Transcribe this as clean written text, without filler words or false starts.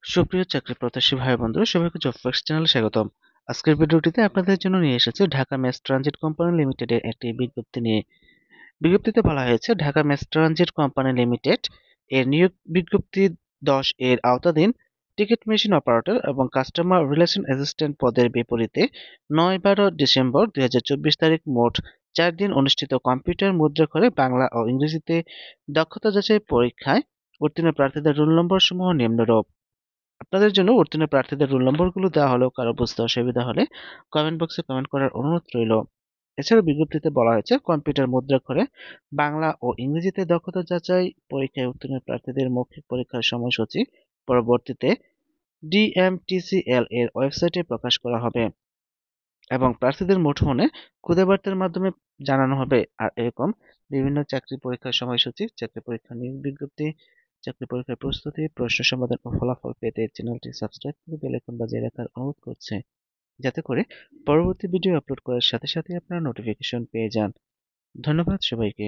সুপ্রিয় চাকরি প্রত্যাশী ভাই বন্ধুরা সবাইকে জব ফ্যাক্স চ্যানেলে স্বাগতম। আজকের ভিডিওটিতে আপনাদের জন্য নিয়ে এসেছে ঢাকা মেস ট্রানজিট কোম্পানি লিমিটেডের একটি বিজ্ঞপ্তি নিয়ে। বিজ্ঞপ্তিতে বলা হয়েছে Dhaka mace transit company limited এর নিয়োগ বিজ্ঞপ্তি 10 এর আওতাধীন টিকিট মেশিন অপারেটর এবং কাস্টমার রিলেশন অ্যাসিস্ট্যান্ট পদের বিপরীতে 9-12 ডিসেম্বর 2024 তারিখ মোট 4 দিন অনুষ্ঠিত কম্পিউটার মুদ্রাক্ষরে বাংলা ও ইংরেজিতে দক্ষতা যাচাই পরীক্ষায় উত্তীর্ণ প্রার্থীদের রোল নম্বর সমূহ নিম্নরূপ। আপনাদের জন্য উত্তীর্ণ প্রার্থীদের রোল নম্বরগুলো দেওয়া হলো, কারো বুঝতে অসুবিধা হলে কমেন্ট বক্সে কমেন্ট করার অনুরোধ রইল। এছাড়াও বিজ্ঞপ্তিতে বলা হয়েছে কম্পিউটার মুদ্রাক্ষরে বাংলা ও ইংরেজিতে দক্ষতা যাচাই পরীক্ষায় উত্তীর্ণ প্রার্থীদের মৌখিক পরীক্ষার সময়সূচি পরবর্তীতে ডিএমটিসিএল এর ওয়েবসাইটে প্রকাশ করা হবে এবং প্রার্থীদের মুঠোফোনে খুদে বার্তার মাধ্যমে জানানো হবে। আর এরকম বিভিন্ন চাকরি পরীক্ষার সময়সূচি, চাকরি পরীক্ষা নিয়োগ বিজ্ঞপ্তি, চাকরি পরীক্ষার প্রস্তুতি, প্রশ্ন সমাধান ও ফলাফল পেতে চ্যানেলটি সাবস্ক্রাইব করে বেল আইকন বাজিয়ে রাখার অনুরোধ করছে, যাতে করে পরবর্তী ভিডিও আপলোড করার সাথে সাথে আপনারা নোটিফিকেশন পেয়ে যান। ধন্যবাদ সবাইকে।